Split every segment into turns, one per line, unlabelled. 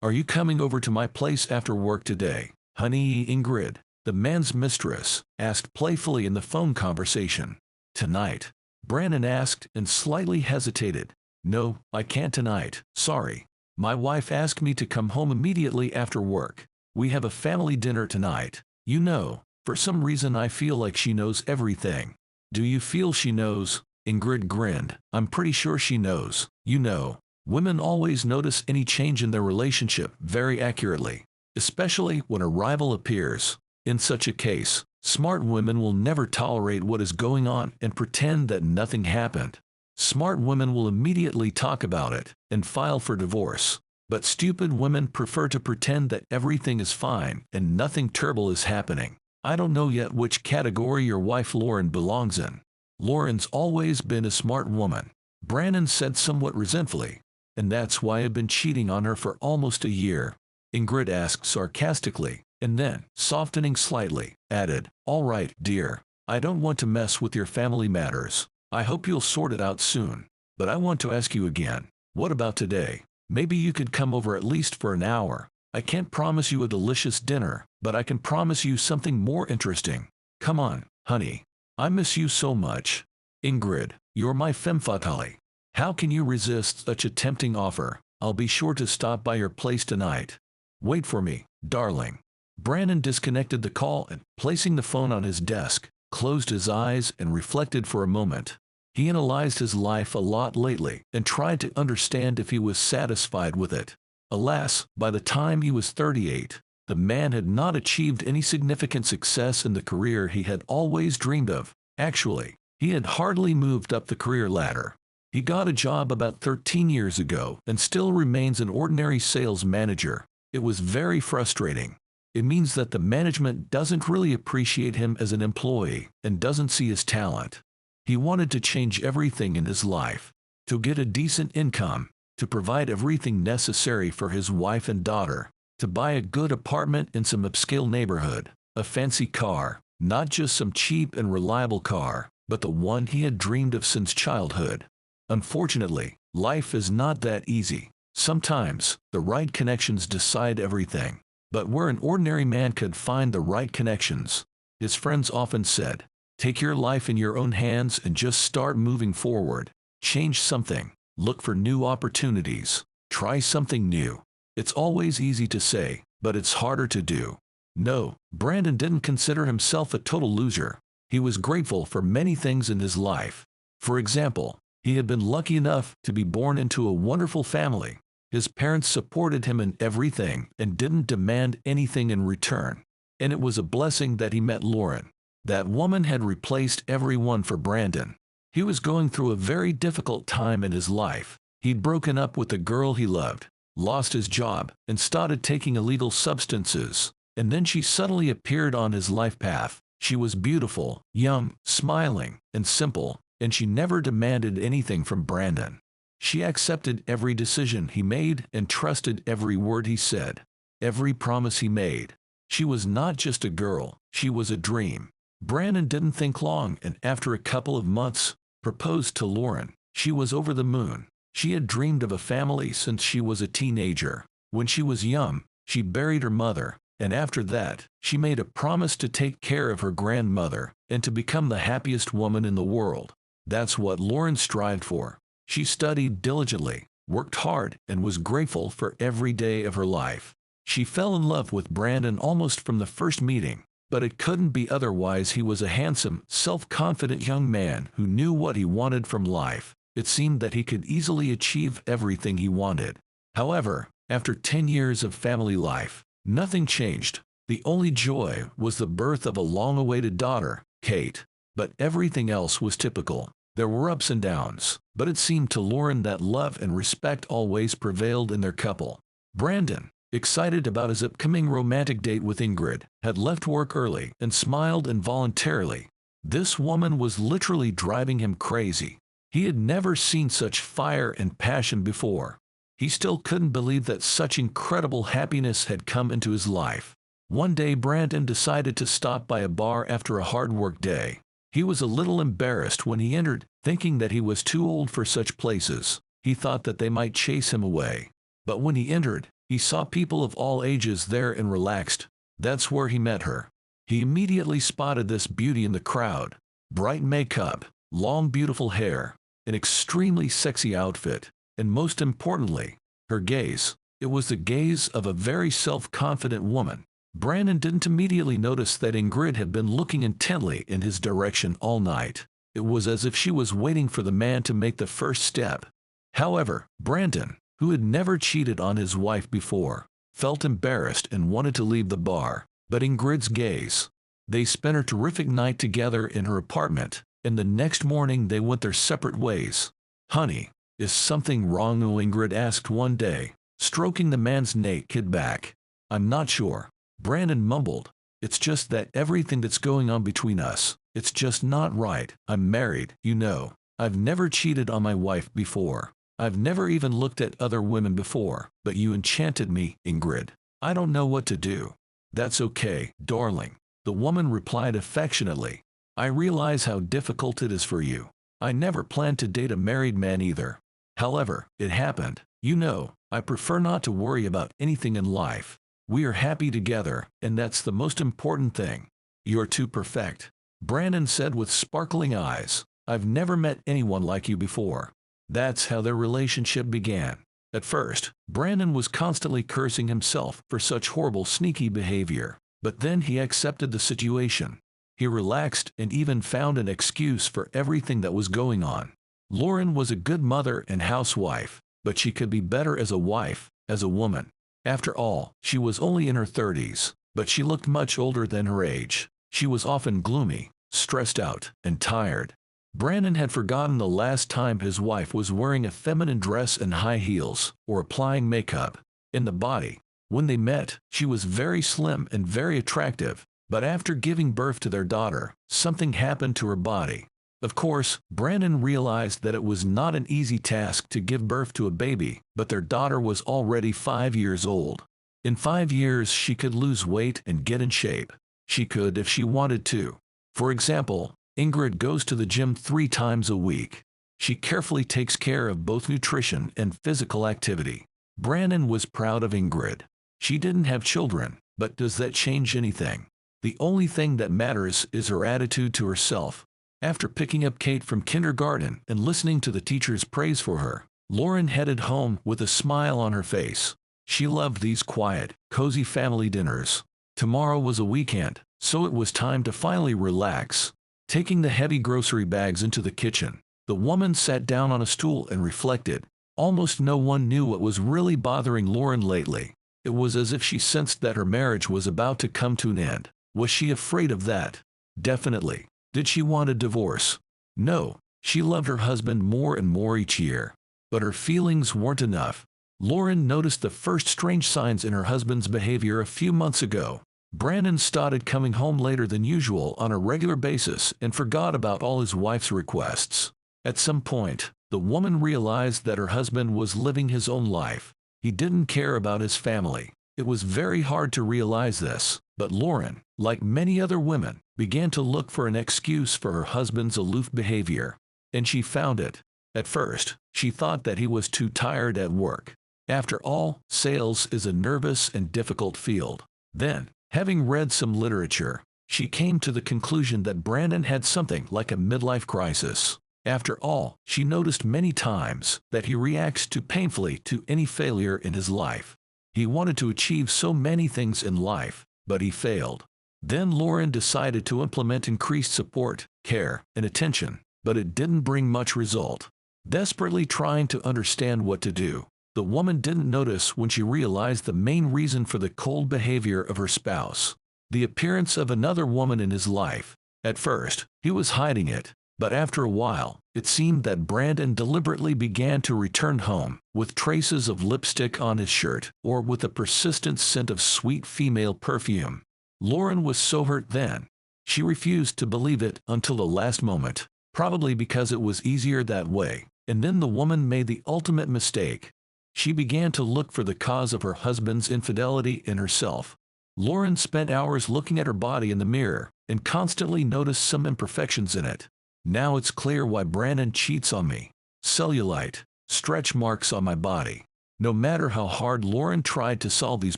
Are you coming over to my place after work today, honey? Ingrid, the man's mistress, asked playfully in the phone conversation. Tonight? Brandon asked and slightly hesitated. No, I can't tonight, sorry. My wife asked me to come home immediately after work. We have a family dinner tonight. You know, for some reason I feel like she knows everything. Do you feel she knows? Ingrid grinned. I'm pretty sure she knows. You know, women always notice any change in their relationship very accurately, especially when a rival appears. In such a case, smart women will never tolerate what is going on and pretend that nothing happened. Smart women will immediately talk about it and file for divorce. But stupid women prefer to pretend that everything is fine and nothing terrible is happening. I don't know yet which category your wife Lauren belongs in. Lauren's always been a smart woman, Brandon said somewhat resentfully, and that's why I've been cheating on her for almost a year. Ingrid asked sarcastically, and then, softening slightly, added, all right, dear, I don't want to mess with your family matters. I hope you'll sort it out soon. But I want to ask you again, what about today? Maybe you could come over at least for an hour. I can't promise you a delicious dinner, but I can promise you something more interesting. Come on, honey. I miss you so much. Ingrid, you're my femme fatale. How can you resist such a tempting offer? I'll be sure to stop by your place tonight. Wait for me, darling. Brandon disconnected the call and, placing the phone on his desk, closed his eyes and reflected for a moment. He analyzed his life a lot lately and tried to understand if he was satisfied with it. Alas, by the time he was 38, the man had not achieved any significant success in the career he had always dreamed of. Actually, he had hardly moved up the career ladder. He got a job about 13 years ago and still remains an ordinary sales manager. It was very frustrating. It means that the management doesn't really appreciate him as an employee and doesn't see his talent. He wanted to change everything in his life, to get a decent income, to provide everything necessary for his wife and daughter, to buy a good apartment in some upscale neighborhood, a fancy car, not just some cheap and reliable car, but the one he had dreamed of since childhood. Unfortunately, life is not that easy. Sometimes, the right connections decide everything. But where an ordinary man could find the right connections, his friends often said, take your life in your own hands and just start moving forward. Change something. Look for new opportunities. Try something new. It's always easy to say, but it's harder to do. No, Brandon didn't consider himself a total loser. He was grateful for many things in his life. For example, he had been lucky enough to be born into a wonderful family. His parents supported him in everything and didn't demand anything in return. And it was a blessing that he met Lauren. That woman had replaced everyone for Brandon. He was going through a very difficult time in his life. He'd broken up with the girl he loved, lost his job, and started taking illegal substances. And then she suddenly appeared on his life path. She was beautiful, young, smiling, and simple, and she never demanded anything from Brandon. She accepted every decision he made and trusted every word he said, every promise he made. She was not just a girl, she was a dream. Brandon didn't think long and after a couple of months, proposed to Lauren. She was over the moon. She had dreamed of a family since she was a teenager. When she was young, she buried her mother, and after that, she made a promise to take care of her grandmother and to become the happiest woman in the world. That's what Lauren strived for. She studied diligently, worked hard, and was grateful for every day of her life. She fell in love with Brandon almost from the first meeting, but it couldn't be otherwise. He was a handsome, self-confident young man who knew what he wanted from life. It seemed that he could easily achieve everything he wanted. However, after 10 years of family life, nothing changed. The only joy was the birth of a long-awaited daughter, Kate. But everything else was typical. There were ups and downs, but it seemed to Lauren that love and respect always prevailed in their couple. Brandon, excited about his upcoming romantic date with Ingrid, had left work early and smiled involuntarily. This woman was literally driving him crazy. He had never seen such fire and passion before. He still couldn't believe that such incredible happiness had come into his life. One day Brandon decided to stop by a bar after a hard work day. He was a little embarrassed when he entered, thinking that he was too old for such places. He thought that they might chase him away. But when he entered, He saw people of all ages there and relaxed. That's where he met her. He immediately spotted this beauty in the crowd. Bright makeup, long beautiful hair, an extremely sexy outfit, and most importantly, her gaze. It was the gaze of a very self-confident woman. Brandon didn't immediately notice that Ingrid had been looking intently in his direction all night. It was as if she was waiting for the man to make the first step. However, Brandon, who had never cheated on his wife before, felt embarrassed and wanted to leave the bar. But Ingrid's gaze. They spent a terrific night together in her apartment, and the next morning they went their separate ways. "Honey, is something wrong?" Ingrid asked one day, stroking the man's naked back. "I'm not sure," Brandon mumbled. "It's just that everything that's going on between us, it's just not right. I'm married, you know. I've never cheated on my wife before. I've never even looked at other women before, but you enchanted me, Ingrid. I don't know what to do." "That's okay, darling," the woman replied affectionately. "I realize how difficult it is for you. I never planned to date a married man either. However, it happened. You know, I prefer not to worry about anything in life. We are happy together, and that's the most important thing." "You're too perfect," Brandon said with sparkling eyes. "I've never met anyone like you before." That's how their relationship began. At first, Brandon was constantly cursing himself for such horrible sneaky behavior, but then he accepted the situation. He relaxed and even found an excuse for everything that was going on. Lauren was a good mother and housewife, but she could be better as a wife, as a woman. After all, she was only in her 30s, but she looked much older than her age. She was often gloomy, stressed out, and tired. Brandon had forgotten the last time his wife was wearing a feminine dress and high heels, or applying makeup. In the body, when they met, she was very slim and very attractive, but after giving birth to their daughter, something happened to her body. Of course, Brandon realized that it was not an easy task to give birth to a baby, but their daughter was already 5 years old. In 5 years she could lose weight and get in shape. She could if she wanted to. For example, Ingrid goes to the gym 3 times a week. She carefully takes care of both nutrition and physical activity. Brandon was proud of Ingrid. She didn't have children, but does that change anything? The only thing that matters is her attitude to herself. After picking up Kate from kindergarten and listening to the teacher's praise for her, Lauren headed home with a smile on her face. She loved these quiet, cozy family dinners. Tomorrow was a weekend, so it was time to finally relax. Taking the heavy grocery bags into the kitchen, the woman sat down on a stool and reflected. Almost no one knew what was really bothering Lauren lately. It was as if she sensed that her marriage was about to come to an end. Was she afraid of that? Definitely. Did she want a divorce? No. She loved her husband more and more each year. But her feelings weren't enough. Lauren noticed the first strange signs in her husband's behavior a few months ago. Brandon started coming home later than usual on a regular basis and forgot about all his wife's requests. At some point, the woman realized that her husband was living his own life. He didn't care about his family. It was very hard to realize this, but Lauren, like many other women, began to look for an excuse for her husband's aloof behavior. And she found it. At first, she thought that he was too tired at work. After all, sales is a nervous and difficult field. Then, having read some literature, she came to the conclusion that Brandon had something like a midlife crisis. After all, she noticed many times that he reacts too painfully to any failure in his life. He wanted to achieve so many things in life, but he failed. Then Lauren decided to implement increased support, care, and attention, but it didn't bring much result. Desperately trying to understand what to do, the woman didn't notice when she realized the main reason for the cold behavior of her spouse. The appearance of another woman in his life. At first, he was hiding it, but after a while, it seemed that Brandon deliberately began to return home with traces of lipstick on his shirt or with a persistent scent of sweet female perfume. Lauren was so hurt then. She refused to believe it until the last moment, probably because it was easier that way. And then the woman made the ultimate mistake. She began to look for the cause of her husband's infidelity in herself. Lauren spent hours looking at her body in the mirror and constantly noticed some imperfections in it. Now it's clear why Brandon cheats on me. Cellulite, stretch marks on my body. No matter how hard Lauren tried to solve these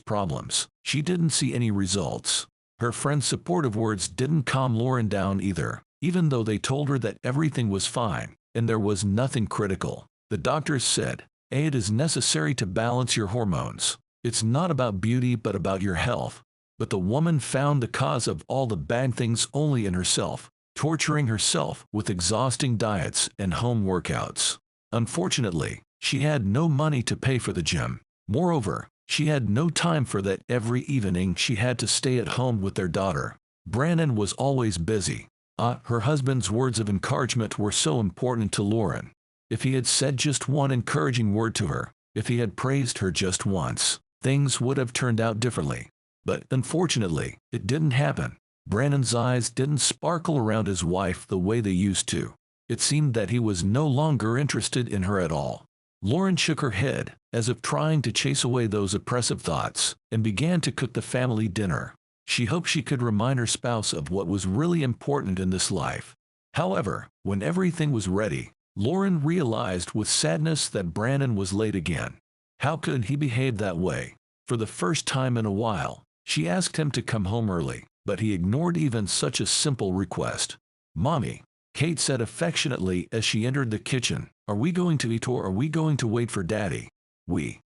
problems, she didn't see any results. Her friend's supportive words didn't calm Lauren down either, even though they told her that everything was fine and there was nothing critical. The doctors said, "It is necessary to balance your hormones. It's not about beauty but about your health." But the woman found the cause of all the bad things only in herself, torturing herself with exhausting diets and home workouts. Unfortunately, she had no money to pay for the gym. Moreover, she had no time for that. Every evening she had to stay at home with their daughter. Brandon was always busy. Her husband's words of encouragement were so important to Lauren. If he had said just one encouraging word to her, if he had praised her just once, things would have turned out differently. But unfortunately, it didn't happen. Brandon's eyes didn't sparkle around his wife the way they used to. It seemed that he was no longer interested in her at all. Lauren shook her head, as if trying to chase away those oppressive thoughts, and began to cook the family dinner. She hoped she could remind her spouse of what was really important in this life. However, when everything was ready, Lauren realized with sadness that Brandon was late again. How could he behave that way? For the first time in a while, she asked him to come home early, but he ignored even such a simple request. "Mommy," Kate said affectionately as she entered the kitchen, "are we going to eat or are we going to wait for Daddy?"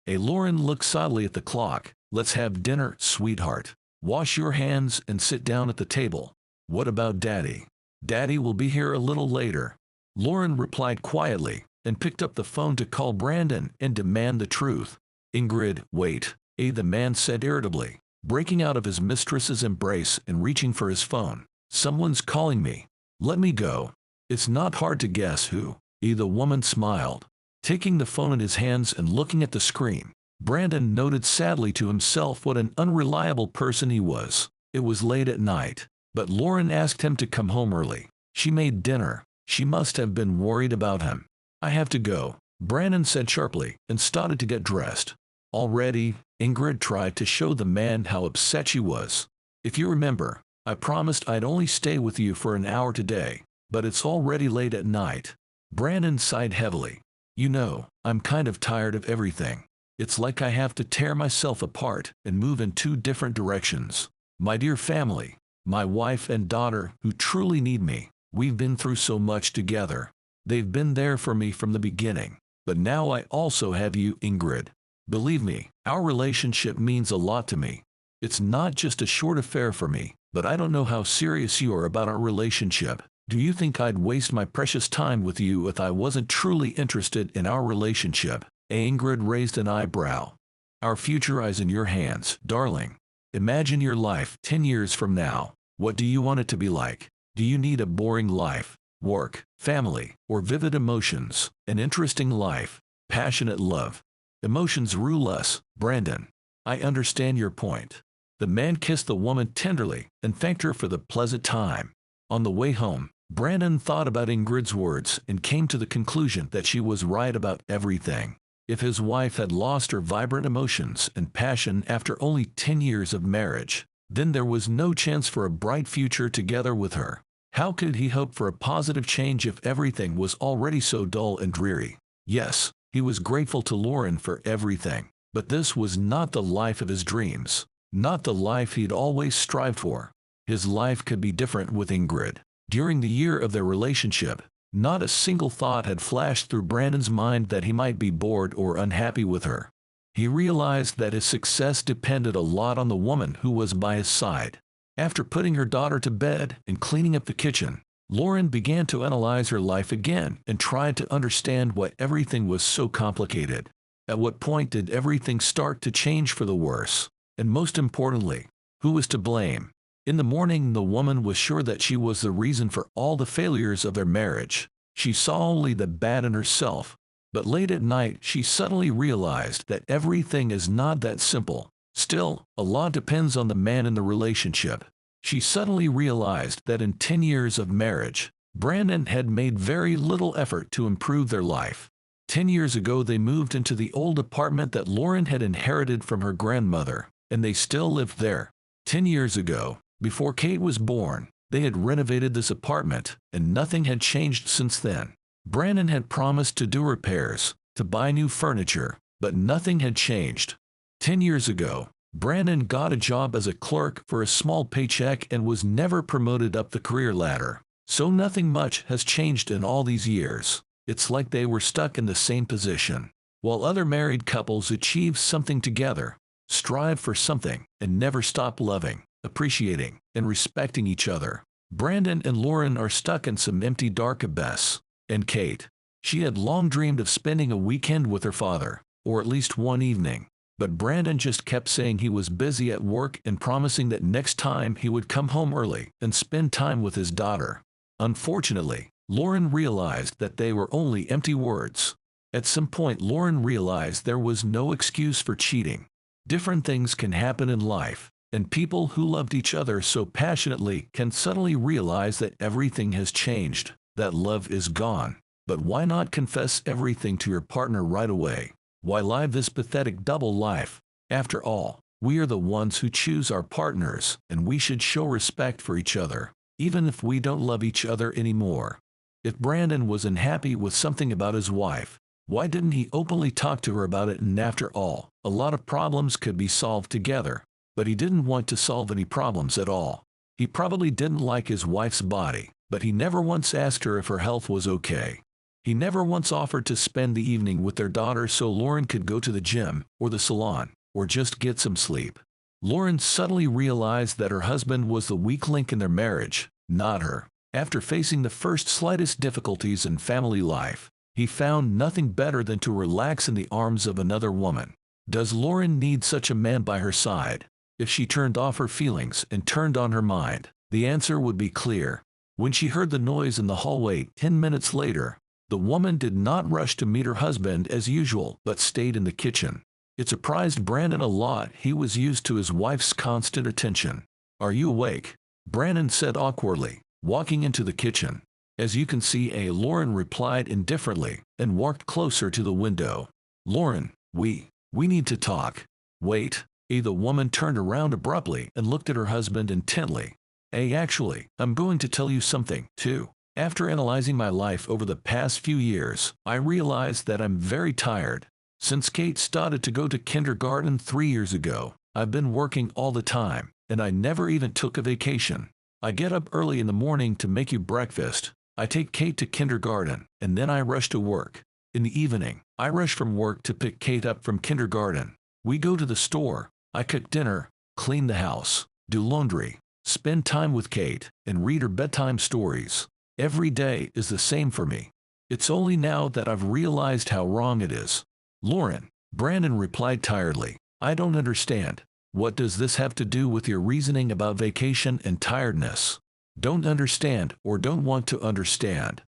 Lauren looked sadly at the clock. "Let's have dinner, sweetheart. Wash your hands and sit down at the table." "What about Daddy?" "Daddy will be here a little later." Lauren replied quietly and picked up the phone to call Brandon and demand the truth. "Ingrid, wait," the man said irritably, breaking out of his mistress's embrace and reaching for his phone. "Someone's calling me. Let me go." "It's not hard to guess who." The woman smiled. Taking the phone in his hands and looking at the screen, Brandon noted sadly to himself what an unreliable person he was. It was late at night, but Lauren asked him to come home early. She made dinner. She must have been worried about him. "I have to go," Brandon said sharply and started to get dressed. "Already?" Ingrid tried to show the man how upset she was. "If you remember, I promised I'd only stay with you for an hour today, but it's already late at night." Brandon sighed heavily. "You know, I'm kind of tired of everything. It's like I have to tear myself apart and move in two different directions. My dear family, my wife and daughter who truly need me, we've been through so much together. They've been there for me from the beginning. But now I also have you, Ingrid. Believe me, our relationship means a lot to me. It's not just a short affair for me, but I don't know how serious you are about our relationship. Do you think I'd waste my precious time with you if I wasn't truly interested in our relationship?" Ingrid raised an eyebrow. "Our future is in your hands, darling. Imagine your life 10 years from now. What do you want it to be like? Do you need a boring life, work, family, or vivid emotions, an interesting life, passionate love? Emotions rule us, Brandon. I understand your point." The man kissed the woman tenderly and thanked her for the pleasant time. On the way home, Brandon thought about Ingrid's words and came to the conclusion that she was right about everything. If his wife had lost her vibrant emotions and passion after only 10 years of marriage, then there was no chance for a bright future together with her. How could he hope for a positive change if everything was already so dull and dreary? Yes, he was grateful to Lauren for everything, but this was not the life of his dreams, not the life he'd always strived for. His life could be different with Ingrid. During the year of their relationship, not a single thought had flashed through Brandon's mind that he might be bored or unhappy with her. He realized that his success depended a lot on the woman who was by his side. After putting her daughter to bed and cleaning up the kitchen, Lauren began to analyze her life again and tried to understand why everything was so complicated. At what point did everything start to change for the worse? And most importantly, who was to blame? In the morning, the woman was sure that she was the reason for all the failures of their marriage. She saw only the bad in herself. But late at night, she suddenly realized that everything is not that simple. Still, a lot depends on the man in the relationship. She suddenly realized that in 10 years of marriage, Brandon had made very little effort to improve their life. 10 years ago, they moved into the old apartment that Lauren had inherited from her grandmother, and they still lived there. 10 years ago, before Kate was born, they had renovated this apartment, and nothing had changed since then. Brandon had promised to do repairs, to buy new furniture, But nothing had changed. 10 years ago, Brandon got a job as a clerk for a small paycheck and was never promoted up the career ladder. So nothing much has changed in all these years. It's like they were stuck in the same position. While other married couples achieve something together, strive for something, and never stop loving, appreciating, and respecting each other, Brandon and Lauren are stuck in some empty dark abyss. And Kate, she had long dreamed of spending a weekend with her father, or at least one evening. But Brandon just kept saying he was busy at work and promising that next time he would come home early and spend time with his daughter. Unfortunately, Lauren realized that they were only empty words. At some point, Lauren realized there was no excuse for cheating. Different things can happen in life, and people who loved each other so passionately can suddenly realize that everything has changed, that love is gone. But why not confess everything to your partner right away? Why live this pathetic double life? After all, we are the ones who choose our partners, and we should show respect for each other, even if we don't love each other anymore. If Brandon was unhappy with something about his wife, why didn't he openly talk to her about it? And after all, a lot of problems could be solved together. But he didn't want to solve any problems at all. He probably didn't like his wife's body, but he never once asked her if her health was okay. He never once offered to spend the evening with their daughter so Lauren could go to the gym, or the salon, or just get some sleep. Lauren suddenly realized that her husband was the weak link in their marriage, not her. After facing the first slightest difficulties in family life, he found nothing better than to relax in the arms of another woman. Does Lauren need such a man by her side? If she turned off her feelings and turned on her mind, the answer would be clear. When she heard the noise in the hallway 10 minutes later, the woman did not rush to meet her husband as usual, but stayed in the kitchen. It surprised Brandon a lot. He was used to his wife's constant attention. "Are you awake?" Brandon said awkwardly, walking into the kitchen. "As you can see," Lauren replied indifferently, and walked closer to the window. "Lauren, we need to talk." "Wait." The woman turned around abruptly and looked at her husband intently. Actually, I'm going to tell you something, too. After analyzing my life over the past few years, I realized that I'm very tired. Since Kate started to go to kindergarten 3 years ago, I've been working all the time, and I never even took a vacation. I get up early in the morning to make you breakfast. I take Kate to kindergarten, and then I rush to work. In the evening, I rush from work to pick Kate up from kindergarten. We go to the store. I cook dinner, clean the house, do laundry, spend time with Kate, and read her bedtime stories. Every day is the same for me. It's only now that I've realized how wrong it is. "Lauren," Brandon replied tiredly, "I don't understand. What does this have to do with your reasoning about vacation and tiredness?" "Don't understand or don't want to understand."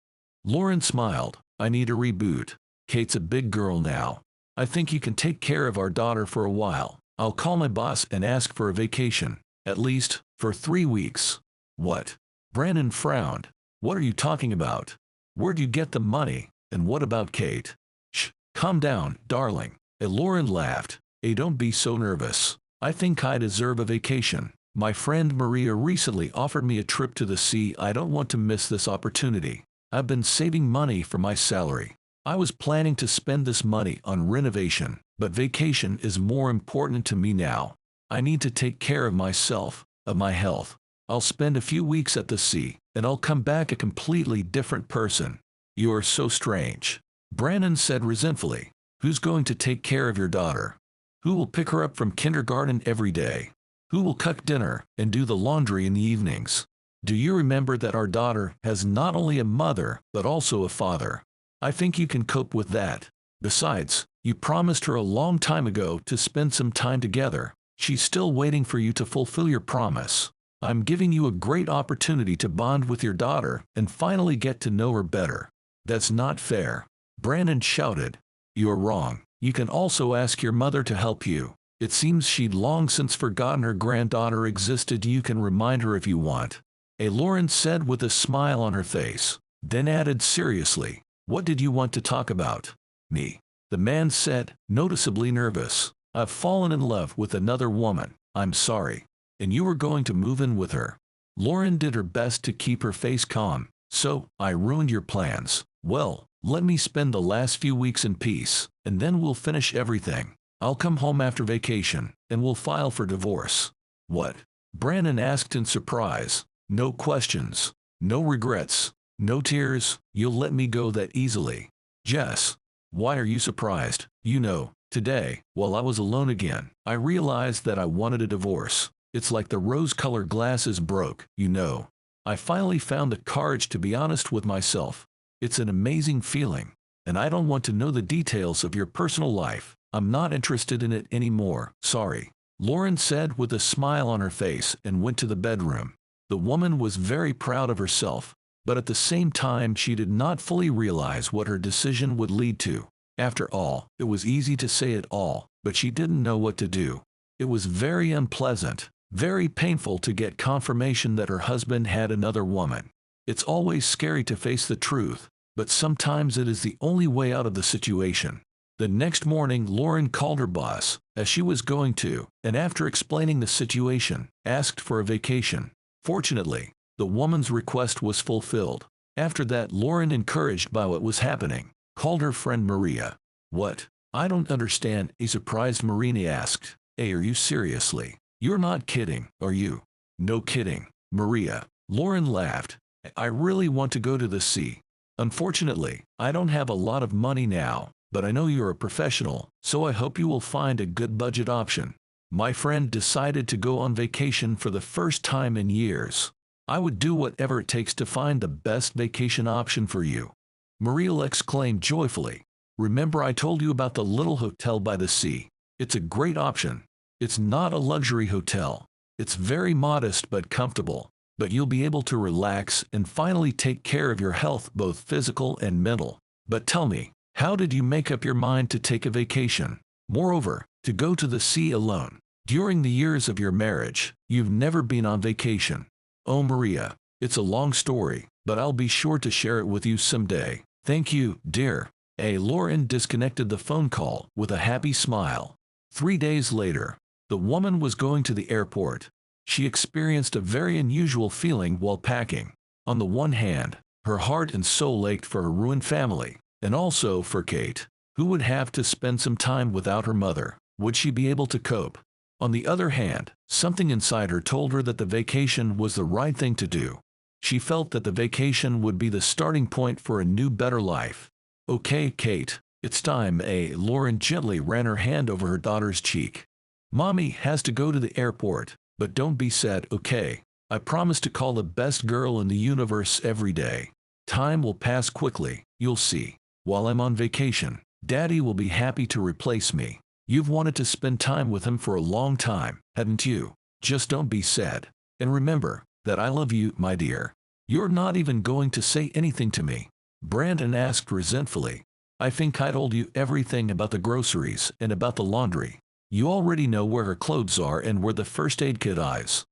Lauren smiled. "I need a reboot. Kate's a big girl now. I think you can take care of our daughter for a while. I'll call my boss and ask for a vacation, at least for 3 weeks. "What?" Brandon frowned. "What are you talking about? Where'd you get the money? And what about Kate?" "Shh, calm down, darling." Lauren laughed. Don't be so nervous. I think I deserve a vacation. My friend Maria recently offered me a trip to the sea. I don't want to miss this opportunity. I've been saving money for my salary. I was planning to spend this money on renovation, but vacation is more important to me now. I need to take care of myself, of my health. I'll spend a few weeks at the sea, and I'll come back a completely different person." "You are so strange," Brandon said resentfully. "Who's going to take care of your daughter? Who will pick her up from kindergarten every day? Who will cook dinner and do the laundry in the evenings? Do you remember that our daughter has not only a mother, but also a father? I think you can cope with that. Besides, you promised her a long time ago to spend some time together. She's still waiting for you to fulfill your promise. I'm giving you a great opportunity to bond with your daughter and finally get to know her better." "That's not fair," Brandon shouted. "You're wrong. You can also ask your mother to help you. It seems she'd long since forgotten her granddaughter existed. You can remind her if you want." Lauren said with a smile on her face, then added seriously, "What did you want to talk about?" "Me," the man said, noticeably nervous. "I've fallen in love with another woman. I'm sorry. And you were going to move in with her." Lauren did her best to keep her face calm. "So, I ruined your plans." "Well, Let me spend the last few weeks in peace, and then we'll finish everything. I'll come home after vacation, and we'll file for divorce." "What?" Brandon asked in surprise. "No questions. No regrets. No tears. You'll let me go that easily?" "Jess, why are you surprised?" "You know, today, while I was alone again, I realized that I wanted a divorce. It's like the rose-colored glasses broke, you know. I finally found the courage to be honest with myself. It's an amazing feeling, and I don't want to know the details of your personal life. I'm not interested in it anymore, sorry," Lauren said with a smile on her face and went to the bedroom. The woman was very proud of herself, but at the same time she did not fully realize what her decision would lead to. After all, it was easy to say it all, but she didn't know what to do. It was very unpleasant, very painful to get confirmation that her husband had another woman. It's always scary to face the truth, but sometimes it is the only way out of the situation. The next morning, Lauren called her boss, as she was going to, and after explaining the situation, asked for a vacation. Fortunately, the woman's request was fulfilled. After that, Lauren, encouraged by what was happening, called her friend Maria. "What? I don't understand," a surprised Marini asked. "Hey, are you seriously? You're not kidding, are you?" "No kidding, Maria." Lauren laughed. "I really want to go to the sea. Unfortunately, I don't have a lot of money now, but I know you're a professional, so I hope you will find a good budget option." My friend decided to go on vacation for the first time in years. "I would do whatever it takes to find the best vacation option for you," Maria exclaimed joyfully. "Remember I told you about the little hotel by the sea? It's a great option. It's not a luxury hotel. It's very modest but comfortable, but you'll be able to relax and finally take care of your health, both physical and mental. But tell me, how did you make up your mind to take a vacation? Moreover, to go to the sea alone. During the years of your marriage, you've never been on vacation." "Oh, Maria, it's a long story, but I'll be sure to share it with you someday. Thank you, dear." Lauren disconnected the phone call with a happy smile. 3 days later, the woman was going to the airport. She experienced a very unusual feeling while packing. On the one hand, her heart and soul ached for her ruined family, and also for Kate, who would have to spend some time without her mother. Would she be able to cope? On the other hand, something inside her told her that the vacation was the right thing to do. She felt that the vacation would be the starting point for a new, better life. "Okay, Kate, it's time." Lauren gently ran her hand over her daughter's cheek. "Mommy has to go to the airport, but don't be sad, okay? I promise to call the best girl in the universe every day. Time will pass quickly, you'll see. While I'm on vacation, Daddy will be happy to replace me. You've wanted to spend time with him for a long time, hadn't you? Just don't be sad. And remember that I love you, my dear." "You're not even going to say anything to me?" Brandon asked resentfully. "I think I told you everything about the groceries and about the laundry. You already know where her clothes are and where the first aid kit is.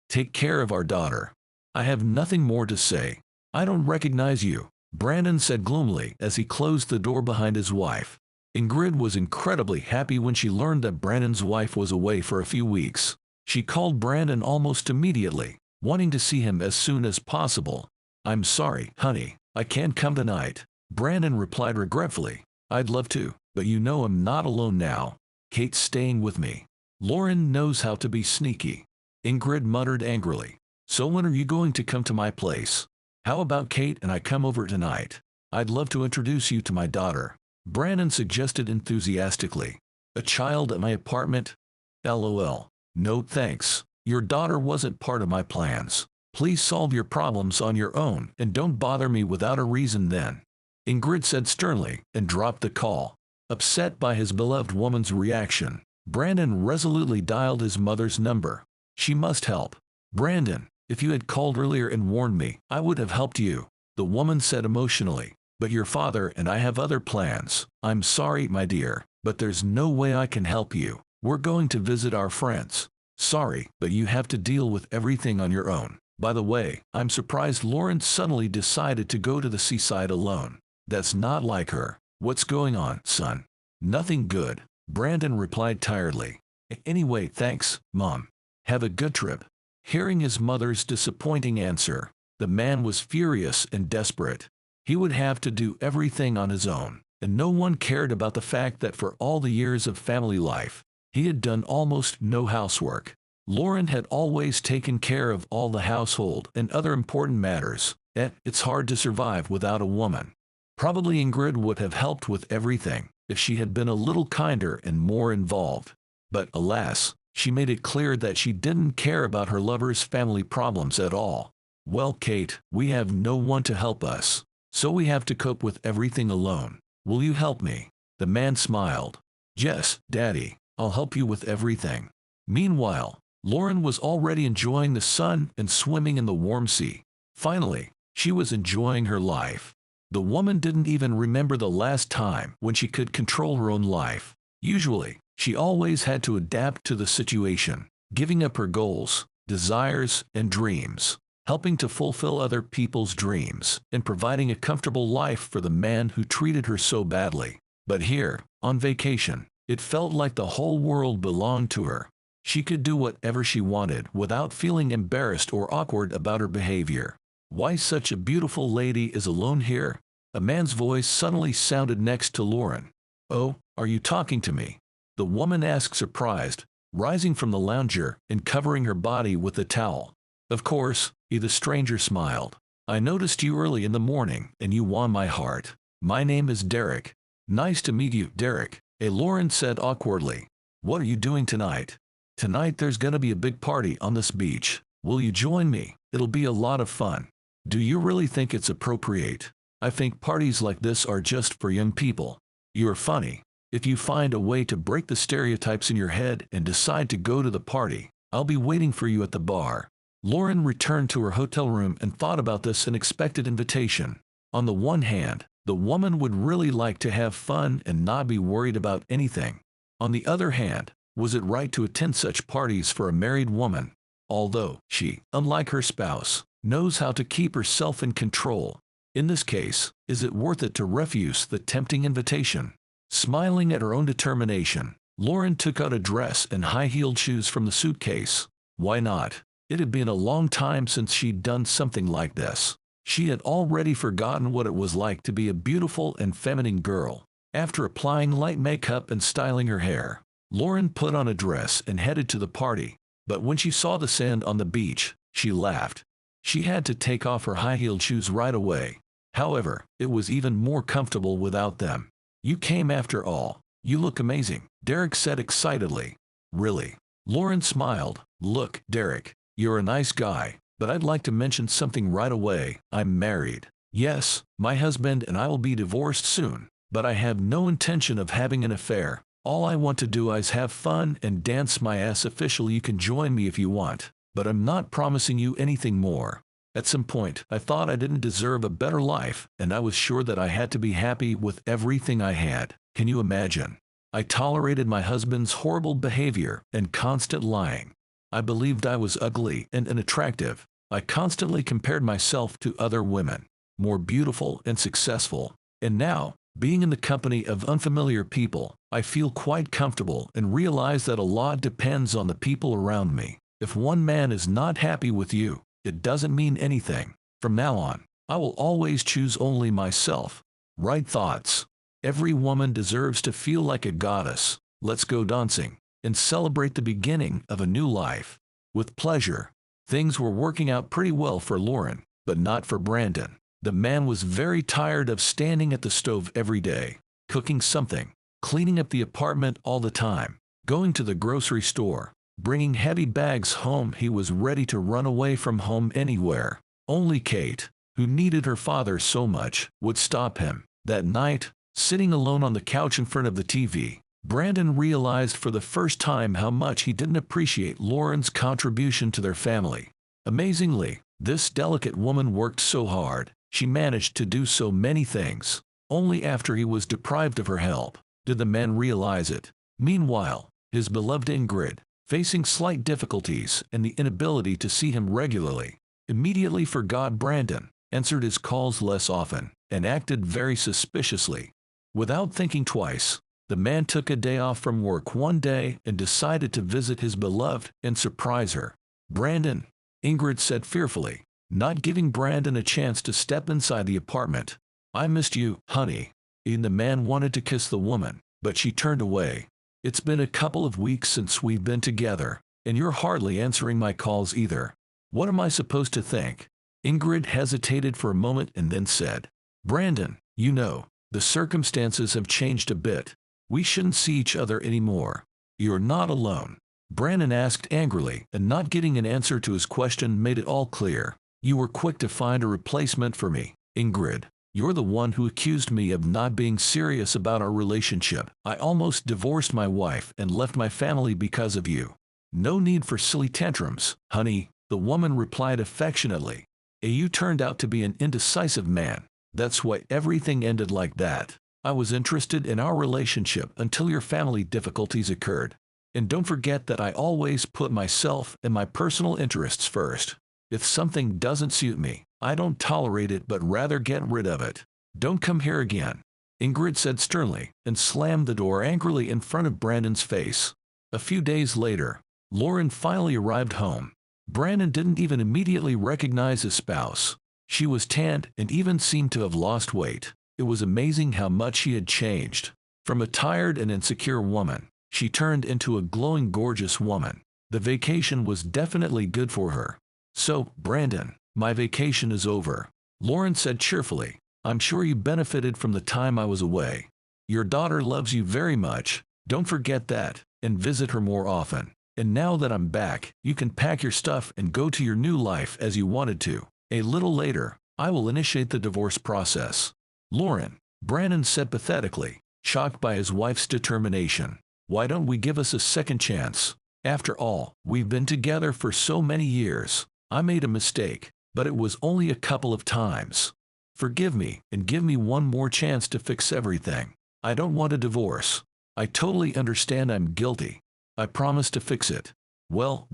Take care of our daughter. I have nothing more to say." "I don't recognize you," Brandon said gloomily as he closed the door behind his wife. Ingrid was incredibly happy when she learned that Brandon's wife was away for a few weeks. She called Brandon almost immediately, wanting to see him as soon as possible. "I'm sorry, honey, I can't come tonight," Brandon replied regretfully. "I'd love to, but you know I'm not alone now. Kate's staying with me." "Lauren knows how to be sneaky," Ingrid muttered angrily. "So when are you going to come to my place? How about Kate and I come over tonight? I'd love to introduce you to my daughter," Brandon suggested enthusiastically. "A child at my apartment? LOL. No thanks. Your daughter wasn't part of my plans. Please solve your problems on your own and don't bother me without a reason then," Ingrid said sternly and dropped the call. Upset by his beloved woman's reaction, Brandon resolutely dialed his mother's number. She must help. "Brandon, if you had called earlier and warned me, I would have helped you," the woman said emotionally. "But your father and I have other plans. I'm sorry, my dear, but there's no way I can help you. We're going to visit our friends. Sorry, but you have to deal with everything on your own. By the way, I'm surprised Lauren suddenly decided to go to the seaside alone. That's not like her. What's going on, son?" "Nothing good," Brandon replied tiredly. "Anyway, thanks, Mom. Have a good trip." Hearing his mother's disappointing answer, the man was furious and desperate. He would have to do everything on his own, and no one cared about the fact that for all the years of family life, he had done almost no housework. Lauren had always taken care of all the household and other important matters. It's hard to survive without a woman. Probably Ingrid would have helped with everything if she had been a little kinder and more involved. But alas, she made it clear that she didn't care about her lover's family problems at all. Well, Kate, we have no one to help us, so we have to cope with everything alone. Will you help me? The man smiled. Yes, Daddy, I'll help you with everything. Meanwhile, Lauren was already enjoying the sun and swimming in the warm sea. Finally, she was enjoying her life. The woman didn't even remember the last time when she could control her own life. Usually, she always had to adapt to the situation, giving up her goals, desires, and dreams, helping to fulfill other people's dreams, and providing a comfortable life for the man who treated her so badly. But here, on vacation, it felt like the whole world belonged to her. She could do whatever she wanted without feeling embarrassed or awkward about her behavior. Why such a beautiful lady is alone here? A man's voice suddenly sounded next to Lauren. Oh, are you talking to me? The woman asked, surprised, rising from the lounger and covering her body with a towel. Of course, the stranger smiled. I noticed you early in the morning and you won my heart. My name is Derek. Nice to meet you, Derek, Lauren said awkwardly. What are you doing tonight? Tonight there's gonna be a big party on this beach. Will you join me? It'll be a lot of fun. Do you really think it's appropriate? I think parties like this are just for young people. You're funny. If you find a way to break the stereotypes in your head and decide to go to the party, I'll be waiting for you at the bar. Lauren returned to her hotel room and thought about this unexpected invitation. On the one hand, the woman would really like to have fun and not be worried about anything. On the other hand, was it right to attend such parties for a married woman? Although she, unlike her spouse, knows how to keep herself in control. In this case, is it worth it to refuse the tempting invitation? Smiling at her own determination, Lauren took out a dress and high-heeled shoes from the suitcase. Why not? It had been a long time since she'd done something like this. She had already forgotten what it was like to be a beautiful and feminine girl. After applying light makeup and styling her hair, Lauren put on a dress and headed to the party. But when she saw the sand on the beach, she laughed. She had to take off her high-heeled shoes right away. However, it was even more comfortable without them. You came after all. You look amazing, Derek said excitedly. Really? Lauren smiled. Look, Derek, you're a nice guy, but I'd like to mention something right away. I'm married. Yes, my husband and I will be divorced soon, but I have no intention of having an affair. All I want to do is have fun and dance my ass official. You can join me if you want, but I'm not promising you anything more. At some point, I thought I didn't deserve a better life, and I was sure that I had to be happy with everything I had. Can you imagine? I tolerated my husband's horrible behavior and constant lying. I believed I was ugly and unattractive. I constantly compared myself to other women, more beautiful and successful. And now, being in the company of unfamiliar people, I feel quite comfortable and realize that a lot depends on the people around me. If one man is not happy with you, it doesn't mean anything. From now on, I will always choose only myself. Right thoughts. Every woman deserves to feel like a goddess. Let's go dancing and celebrate the beginning of a new life. With pleasure. Things were working out pretty well for Lauren, but not for Brandon. The man was very tired of standing at the stove every day, cooking something, cleaning up the apartment all the time, going to the grocery store, bringing heavy bags home. He was ready to run away from home anywhere. Only Kate, who needed her father so much, would stop him. That night, sitting alone on the couch in front of the TV, Brandon realized for the first time how much he didn't appreciate Lauren's contribution to their family. Amazingly, this delicate woman worked so hard. She managed to do so many things. Only after he was deprived of her help did the man realize it. Meanwhile, his beloved Ingrid, facing slight difficulties and the inability to see him regularly, immediately forgot Brandon, answered his calls less often, and acted very suspiciously. Without thinking twice, the man took a day off from work one day and decided to visit his beloved and surprise her. Brandon, Ingrid said fearfully, not giving Brandon a chance to step inside the apartment. I missed you, honey. And the man wanted to kiss the woman, but she turned away. It's been a couple of weeks since we've been together, and you're hardly answering my calls either. What am I supposed to think? Ingrid hesitated for a moment and then said, Brandon, you know, the circumstances have changed a bit. We shouldn't see each other anymore. You're not alone. Brandon asked angrily, and not getting an answer to his question made it all clear. You were quick to find a replacement for me, Ingrid. You're the one who accused me of not being serious about our relationship. I almost divorced my wife and left my family because of you. No need for silly tantrums, honey, the woman replied affectionately. You turned out to be an indecisive man. That's why everything ended like that. I was interested in our relationship until your family difficulties occurred. And don't forget that I always put myself and my personal interests first. If something doesn't suit me, I don't tolerate it but rather get rid of it. Don't come here again, Ingrid said sternly, and slammed the door angrily in front of Brandon's face. A few days later, Lauren finally arrived home. Brandon didn't even immediately recognize his spouse. She was tanned and even seemed to have lost weight. It was amazing how much she had changed. From a tired and insecure woman, she turned into a glowing, gorgeous woman. The vacation was definitely good for her. So, Brandon, my vacation is over, Lauren said cheerfully. I'm sure you benefited from the time I was away. Your daughter loves you very much. Don't forget that, and visit her more often. And now that I'm back, you can pack your stuff and go to your new life as you wanted to. A little later, I will initiate the divorce process. Lauren, Brandon said pathetically, shocked by his wife's determination. Why don't we give us a second chance? After all, we've been together for so many years. I made a mistake, but it was only a couple of times. Forgive me and give me one more chance to fix everything. I don't want a divorce. I totally understand I'm guilty. I promise to fix it. Well,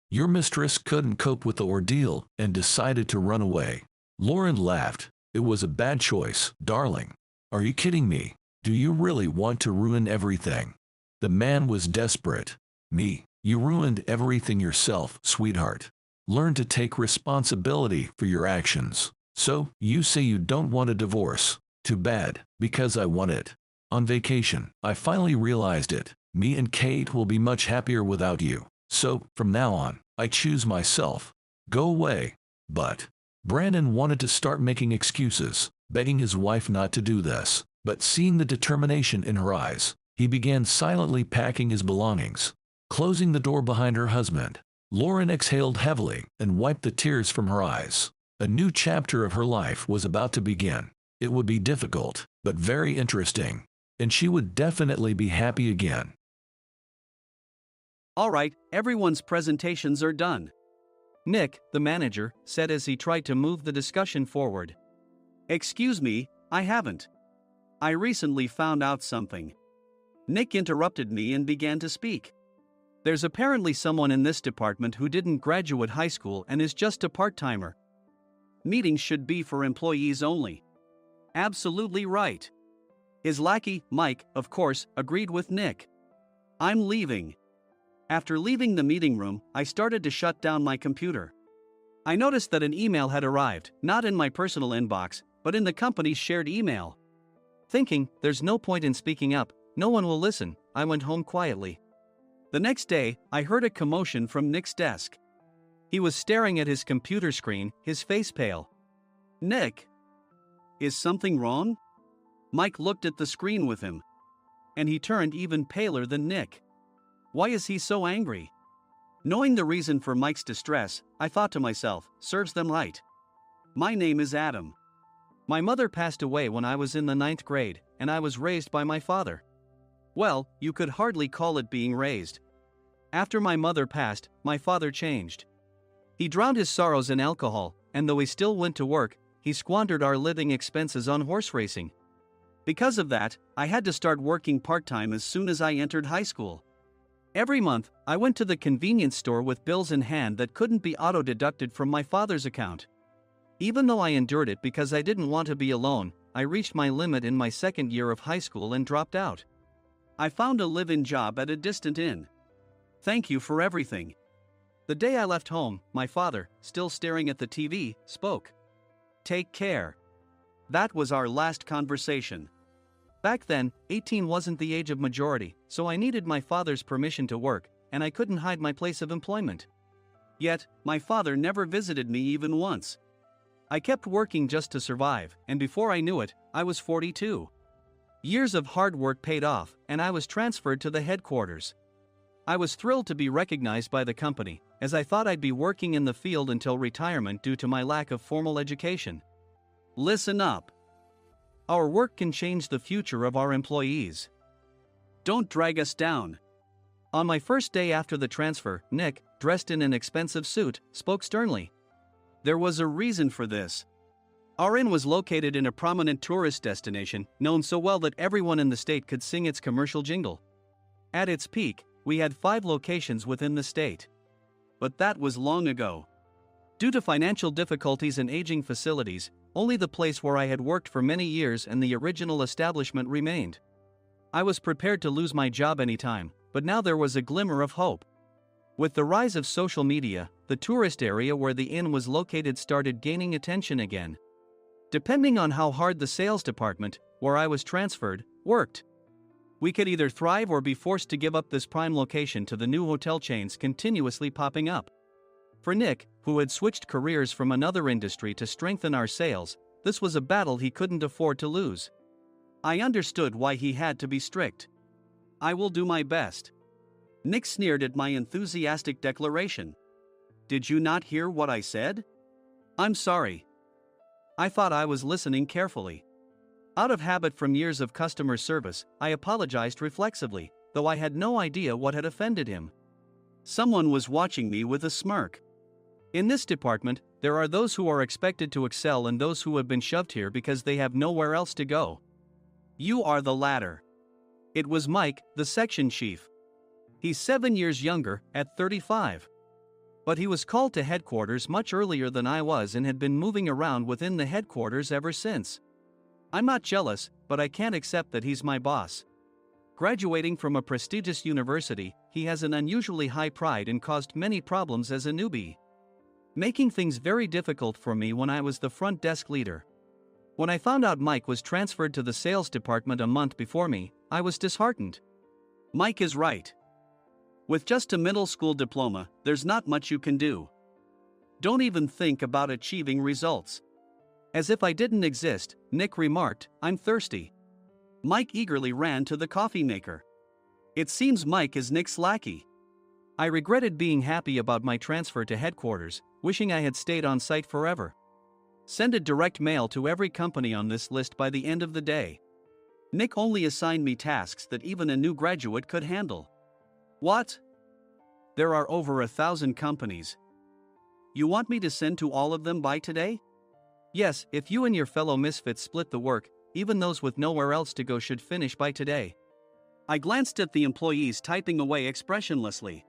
your mistress couldn't cope with the ordeal and decided to run away. Lauren laughed. It was a bad choice, darling. Are you kidding me? Do you really want to ruin everything? The man was desperate. Me, you ruined everything yourself, sweetheart. Learn to take responsibility for your actions. So, you say you don't want a divorce. Too bad, because I want it. On vacation, I finally realized it. Me and Kate will be much happier without you. So, from now on, I choose myself. Go away. But Brandon wanted to start making excuses, begging his wife not to do this. But seeing the determination in her eyes, he began silently packing his belongings. Closing the door behind her husband, Lauren exhaled heavily and wiped the tears from her eyes. A new chapter of her life was about to begin. It would be difficult, but very interesting. And she would definitely be happy again.
All right, everyone's presentations are done. Nick, the manager, said as he tried to move the discussion forward. Excuse me, I haven't. I recently found out something. Nick interrupted me and began to speak. There's apparently someone in this department who didn't graduate high school and is just a part-timer. Meetings should be for employees only. Absolutely right. His lackey, Mike, of course, agreed with Nick. I'm leaving. After leaving the meeting room, I started to shut down my computer. I noticed that an email had arrived, not in my personal inbox, but in the company's shared email. Thinking, there's no point in speaking up, no one will listen, I went home quietly. The next day, I heard a commotion from Nick's desk. He was staring at his computer screen, his face pale. Nick! Is something wrong? Mike looked at the screen with him. And he turned even paler than Nick. Why is he so angry? Knowing the reason for Mike's distress, I thought to myself, serves them right. My name is Adam. My mother passed away when I was in the 9th grade, and I was raised by my father. Well, you could hardly call it being raised. After my mother passed, my father changed. He drowned his sorrows in alcohol, and though he still went to work, he squandered our living expenses on horse racing. Because of that, I had to start working part-time as soon as I entered high school. Every month, I went to the convenience store with bills in hand that couldn't be auto-deducted from my father's account. Even though I endured it because I didn't want to be alone, I reached my limit in my second year of high school and dropped out. I found a live-in job at a distant inn. Thank you for everything. The day I left home, my father, still staring at the TV, spoke. Take care. That was our last conversation. Back then, 18 wasn't the age of majority, so I needed my father's permission to work, and I couldn't hide my place of employment. Yet, my father never visited me even once. I kept working just to survive, and before I knew it, I was 42. Years of hard work paid off, and I was transferred to the headquarters. I was thrilled to be recognized by the company, as I thought I'd be working in the field until retirement due to my lack of formal education. Listen up. Our work can change the future of our employees. Don't drag us down. On my first day after the transfer, Nick, dressed in an expensive suit, spoke sternly. There was a reason for this. Our inn was located in a prominent tourist destination, known so well that everyone in the state could sing its commercial jingle. At its peak, we had 5 locations within the state. But that was long ago. Due to financial difficulties and aging facilities, only the place where I had worked for many years and the original establishment remained. I was prepared to lose my job anytime, but now there was a glimmer of hope. With the rise of social media, the tourist area where the inn was located started gaining attention again. Depending on how hard the sales department, where I was transferred, worked, we could either thrive or be forced to give up this prime location to the new hotel chains continuously popping up. For Nick, who had switched careers from another industry to strengthen our sales, this was a battle he couldn't afford to lose. I understood why he had to be strict. I will do my best. Nick sneered at my enthusiastic declaration. Did you not hear what I said? I'm sorry. I thought I was listening carefully. Out of habit from years of customer service, I apologized reflexively, though I had no idea what had offended him. Someone was watching me with a smirk. In this department, there are those who are expected to excel and those who have been shoved here because they have nowhere else to go. You are the latter. It was Mike, the section chief. He's 7 years younger, at 35. But he was called to headquarters much earlier than I was and had been moving around within the headquarters ever since. I'm not jealous, but I can't accept that he's my boss. Graduating from a prestigious university, he has an unusually high pride and caused many problems as a newbie, making things very difficult for me when I was the front desk leader. When I found out Mike was transferred to the sales department a month before me, I was disheartened. Mike is right. With just a middle school diploma, there's not much you can do. Don't even think about achieving results. As if I didn't exist, Nick remarked, I'm thirsty. Mike eagerly ran to the coffee maker. It seems Mike is Nick's lackey. I regretted being happy about my transfer to headquarters, wishing I had stayed on site forever. Send a direct mail to every company on this list by the end of the day. Nick only assigned me tasks that even a new graduate could handle. What? There are over 1,000 companies. You want me to send to all of them by today? Yes, if you and your fellow misfits split the work, even those with nowhere else to go should finish by today. I glanced at the employees typing away expressionlessly.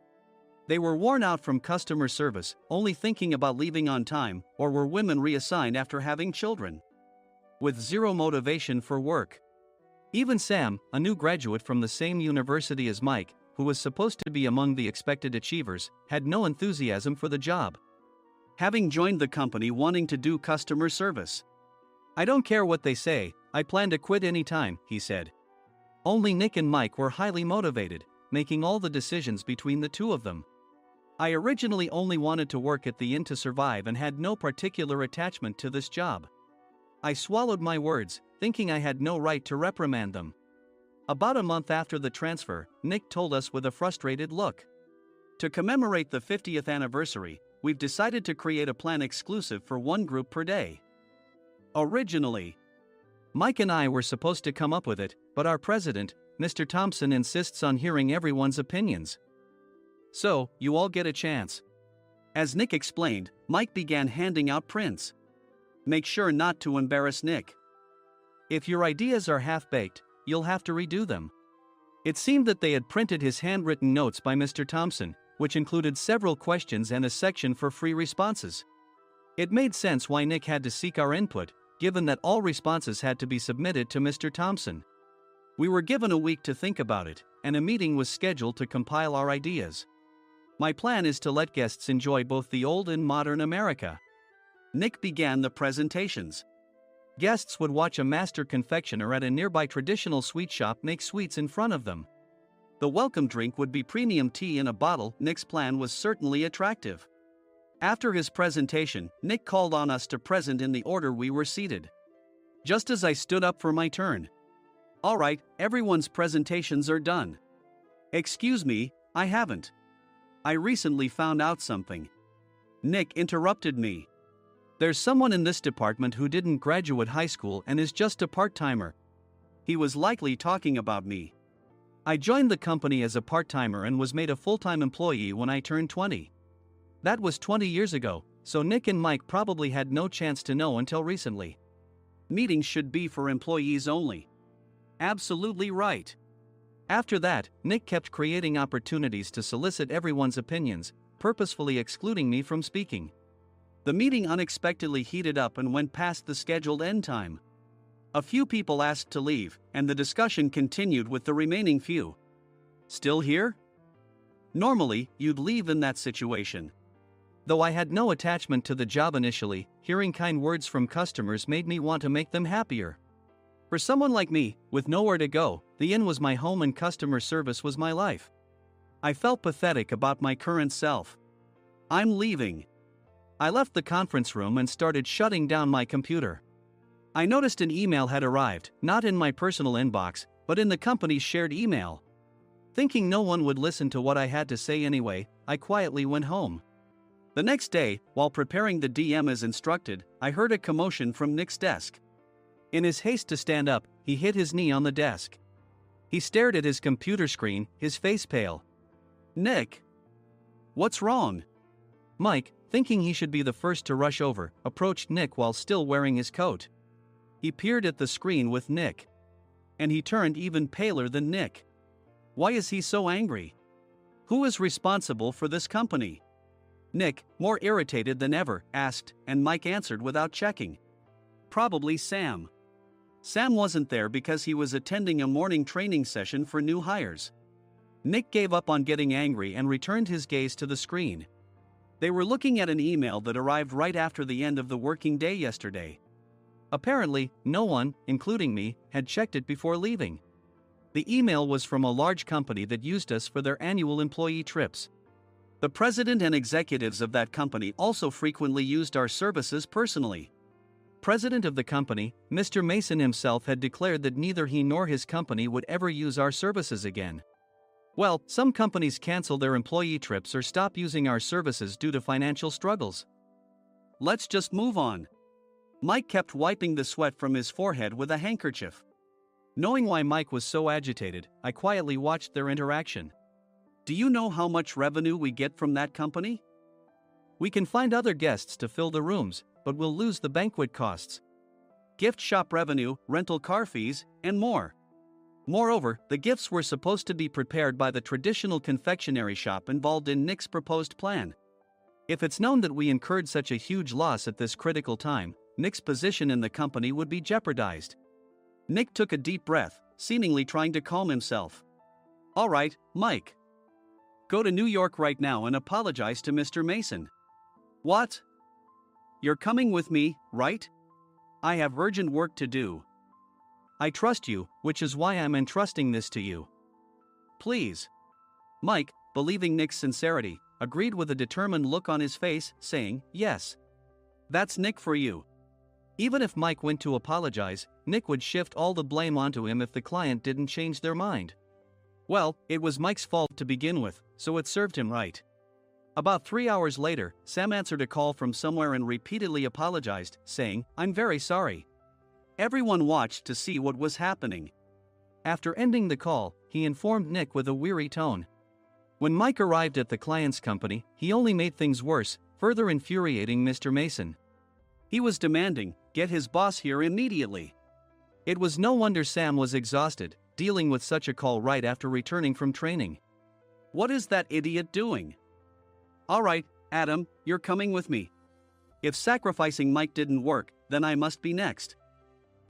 They were worn out from customer service, only thinking about leaving on time, or were women reassigned after having children, with zero motivation for work. Even Sam, a new graduate from the same university as Mike, who was supposed to be among the expected achievers, had no enthusiasm for the job, having joined the company wanting to do customer service. I don't care what they say, I plan to quit anytime, he said. Only Nick and Mike were highly motivated, making all the decisions between the two of them. I originally only wanted to work at the inn to survive and had no particular attachment to this job. I swallowed my words, thinking I had no right to reprimand them. About a month after the transfer, Nick told us with a frustrated look. To commemorate the 50th anniversary, we've decided to create a plan exclusive for one group per day. Originally, Mike and I were supposed to come up with it, but our president, Mr. Thompson, insists on hearing everyone's opinions. So, you all get a chance. As Nick explained, Mike began handing out prints. Make sure not to embarrass Nick. If your ideas are half-baked, you'll have to redo them. It seemed that they had printed his handwritten notes by Mr. Thompson, which included several questions and a section for free responses. It made sense why Nick had to seek our input, given that all responses had to be submitted to Mr. Thompson. We were given a week to think about it, and a meeting was scheduled to compile our ideas. My plan is to let guests enjoy both the old and modern America. Nick began the presentations. Guests would watch a master confectioner at a nearby traditional sweet shop make sweets in front of them. The welcome drink would be premium tea in a bottle. Nick's plan was certainly attractive. After his presentation, Nick called on us to present in the order we were seated. Just as I stood up for my turn. "All right, everyone's presentations are done." "Excuse me, I haven't. I recently found out something." Nick interrupted me. "There's someone in this department who didn't graduate high school and is just a part-timer." He was likely talking about me. I joined the company as a part-timer and was made a full-time employee when I turned 20. That was 20 years ago, so Nick and Mike probably had no chance to know until recently. Meetings should be for employees only. Absolutely right. After that, Nick kept creating opportunities to solicit everyone's opinions, purposefully excluding me from speaking. The meeting unexpectedly heated up and went past the scheduled end time. A few people asked to leave, and the discussion continued with the remaining few. "Still here?" Normally, you'd leave in that situation. Though I had no attachment to the job initially, hearing kind words from customers made me want to make them happier. For someone like me, with nowhere to go, the inn was my home and customer service was my life. I felt pathetic about my current self. "I'm leaving." I left the conference room and started shutting down my computer. I noticed an email had arrived, not in my personal inbox, but in the company's shared email. Thinking no one would listen to what I had to say anyway, I quietly went home. The next day, while preparing the DM as instructed, I heard a commotion from Nick's desk. In his haste to stand up, he hit his knee on the desk. He stared at his computer screen, his face pale. "Nick? What's wrong?" Mike, thinking he should be the first to rush over, approached Nick while still wearing his coat. He peered at the screen with Nick. And he turned even paler than Nick. Why is he so angry? Who is responsible for this company? Nick, more irritated than ever, asked, and Mike answered without checking. Probably Sam. Sam wasn't there because he was attending a morning training session for new hires. Nick gave up on getting angry and returned his gaze to the screen. They were looking at an email that arrived right after the end of the working day yesterday. Apparently, no one, including me, had checked it before leaving. The email was from a large company that used us for their annual employee trips. The president and executives of that company also frequently used our services personally. President of the company, Mr. Mason himself, had declared that neither he nor his company would ever use our services again. Well, some companies cancel their employee trips or stop using our services due to financial struggles. Let's just move on. Mike kept wiping the sweat from his forehead with a handkerchief. Knowing why Mike was so agitated, I quietly watched their interaction. Do you know how much revenue we get from that company? We can find other guests to fill the rooms, but we'll lose the banquet costs, gift shop revenue, rental car fees, and more. Moreover, the gifts were supposed to be prepared by the traditional confectionery shop involved in Nick's proposed plan. If it's known that we incurred such a huge loss at this critical time, Nick's position in the company would be jeopardized. Nick took a deep breath, seemingly trying to calm himself. All right, Mike. Go to New York right now and apologize to Mr. Mason. What? You're coming with me, right? I have urgent work to do. I trust you, which is why I'm entrusting this to you. Please. Mike, believing Nick's sincerity, agreed with a determined look on his face, saying, yes. That's Nick for you. Even if Mike went to apologize, Nick would shift all the blame onto him if the client didn't change their mind. Well, it was Mike's fault to begin with, so it served him right. About 3 hours later, Sam answered a call from somewhere and repeatedly apologized, saying, I'm very sorry. Everyone watched to see what was happening. After ending the call, he informed Nick with a weary tone. When Mike arrived at the client's company, he only made things worse, further infuriating Mr. Mason. He was demanding, get his boss here immediately. It was no wonder Sam was exhausted, dealing with such a call right after returning from training. What is that idiot doing? All right, Adam, you're coming with me. If sacrificing Mike didn't work, then I must be next.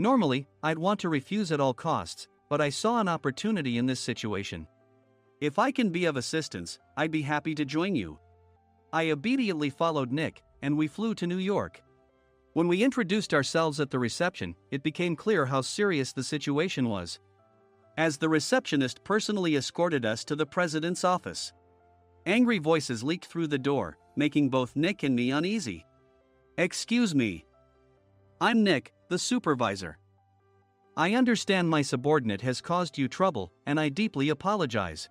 Normally, I'd want to refuse at all costs, but I saw an opportunity in this situation. If I can be of assistance, I'd be happy to join you. I obediently followed Nick, and we flew to New York. When we introduced ourselves at the reception, it became clear how serious the situation was. As the receptionist personally escorted us to the president's office, angry voices leaked through the door, making both Nick and me uneasy. "Excuse me. I'm Nick, the supervisor. I understand my subordinate has caused you trouble, and I deeply apologize."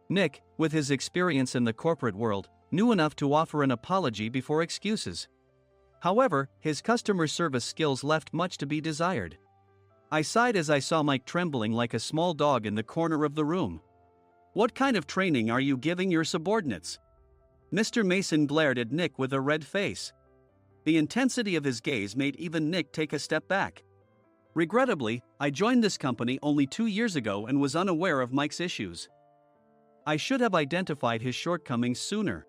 Nick, with his experience in the corporate world, knew enough to offer an apology before excuses. However, his customer service skills left much to be desired. I sighed as I saw Mike trembling like a small dog in the corner of the room. "What kind of training are you giving your subordinates?" Mr. Mason glared at Nick with a red face. The intensity of his gaze made even Nick take a step back. Regrettably, I joined this company only 2 years ago and was unaware of Mike's issues. I should have identified his shortcomings sooner.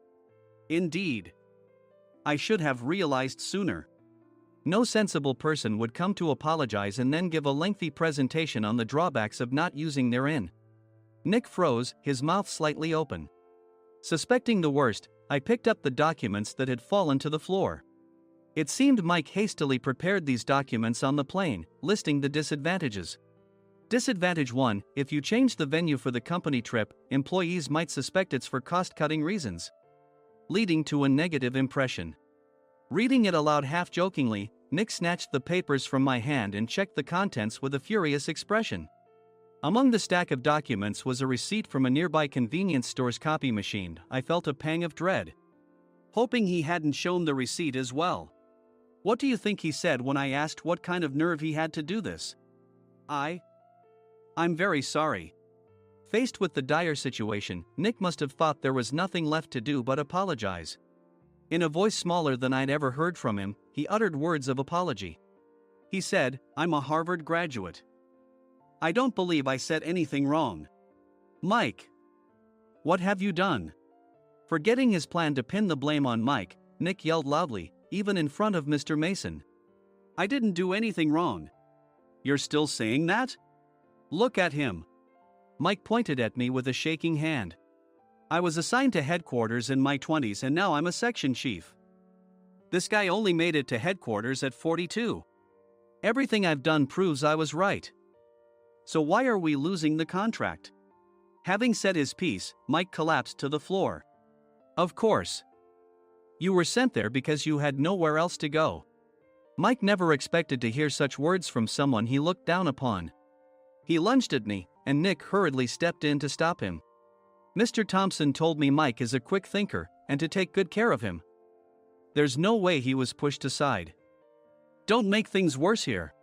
Indeed, I should have realized sooner. No sensible person would come to apologize and then give a lengthy presentation on the drawbacks of not using their in. Nick froze, his mouth slightly open. Suspecting the worst, I picked up the documents that had fallen to the floor. It seemed Mike hastily prepared these documents on the plane, listing the disadvantages. Disadvantage 1: if you change the venue for the company trip, employees might suspect it's for cost-cutting reasons, leading to a negative impression. Reading it aloud half-jokingly, Nick snatched the papers from my hand and checked the contents with a furious expression. Among the stack of documents was a receipt from a nearby convenience store's copy machine. I felt a pang of dread, hoping he hadn't shown the receipt as well. What do you think he said when I asked what kind of nerve he had to do this? I'm very sorry." Faced with the dire situation, Nick must have thought there was nothing left to do but apologize. In a voice smaller than I'd ever heard from him, he uttered words of apology. He said, "I'm a Harvard graduate. I don't believe I said anything wrong." "Mike, what have you done?" Forgetting his plan to pin the blame on Mike, Nick yelled loudly, even in front of Mr. Mason. "I didn't do anything wrong." "You're still saying that? Look at him." Mike pointed at me with a shaking hand. "I was assigned to headquarters in my 20s and now I'm a section chief. This guy only made it to headquarters at 42. Everything I've done proves I was right. So why are we losing the contract?" Having said his piece, Mike collapsed to the floor. "Of course. You were sent there because you had nowhere else to go." Mike never expected to hear such words from someone he looked down upon. He lunged at me, and Nick hurriedly stepped in to stop him. "Mr. Thompson told me Mike is a quick thinker, and to take good care of him." There's no way he was pushed aside. "Don't make things worse here.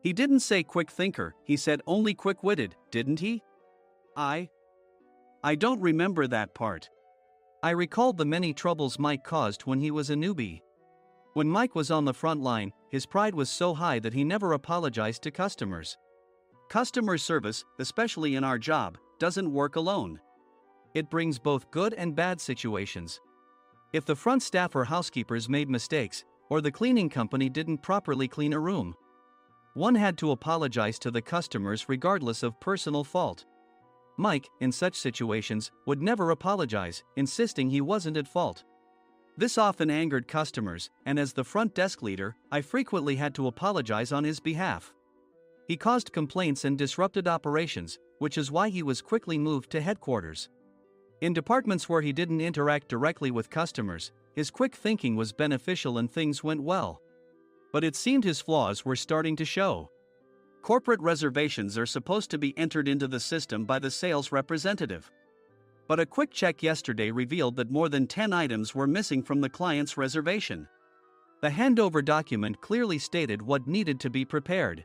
He didn't say quick thinker, he said only quick-witted, didn't he?" I don't remember that part." I recalled the many troubles Mike caused when he was a newbie. When Mike was on the front line, his pride was so high that he never apologized to customers. Customer service, especially in our job, doesn't work alone. It brings both good and bad situations. If the front staff or housekeepers made mistakes, or the cleaning company didn't properly clean a room, one had to apologize to the customers regardless of personal fault. Mike, in such situations, would never apologize, insisting he wasn't at fault. This often angered customers, and as the front desk leader, I frequently had to apologize on his behalf. He caused complaints and disrupted operations, which is why he was quickly moved to headquarters. In departments where he didn't interact directly with customers, his quick thinking was beneficial and things went well. But it seemed his flaws were starting to show. Corporate reservations are supposed to be entered into the system by the sales representative. But a quick check yesterday revealed that more than 10 items were missing from the client's reservation. The handover document clearly stated what needed to be prepared.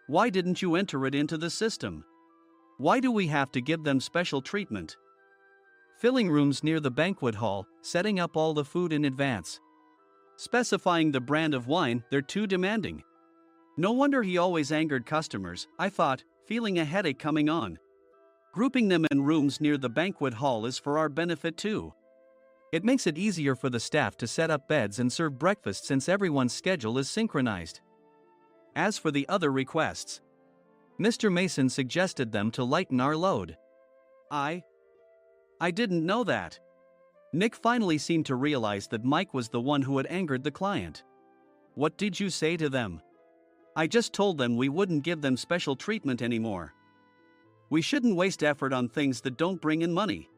Why didn't you enter it into the system? Why do we have to give them special treatment? Filling rooms near the banquet hall, setting up all the food in advance. Specifying the brand of wine, they're too demanding. No wonder he always angered customers, I thought, feeling a headache coming on. Grouping them in rooms near the banquet hall is for our benefit too. It makes it easier for the staff to set up beds and serve breakfast since everyone's schedule is synchronized. As for the other requests, Mr. Mason suggested them to lighten our load. I didn't know that. Nick finally seemed to realize that Mike was the one who had angered the client. What did you say to them? I just told them we wouldn't give them special treatment anymore. We shouldn't waste effort on things that don't bring in money.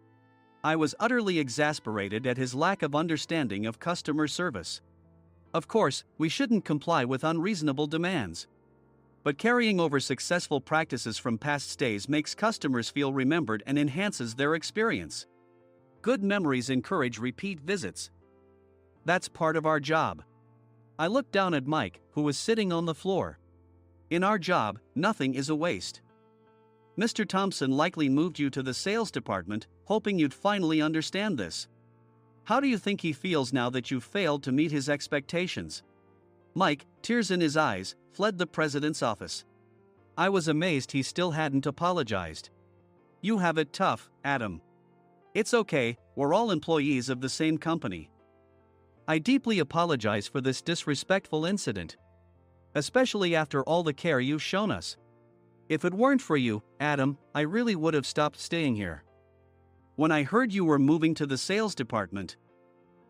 I was utterly exasperated at his lack of understanding of customer service. Of course, we shouldn't comply with unreasonable demands. But carrying over successful practices from past stays makes customers feel remembered and enhances their experience. Good memories encourage repeat visits. That's part of our job. I looked down at Mike, who was sitting on the floor. In our job, nothing is a waste. Mr. Thompson likely moved you to the sales department, hoping you'd finally understand this. How do you think he feels now that you failed to meet his expectations? Mike, tears in his eyes, fled the president's office. I was amazed he still hadn't apologized. You have it tough, Adam. It's okay, we're all employees of the same company. I deeply apologize for this disrespectful incident. Especially after all the care you've shown us. If it weren't for you, Adam, I really would have stopped staying here. When I heard you were moving to the sales department,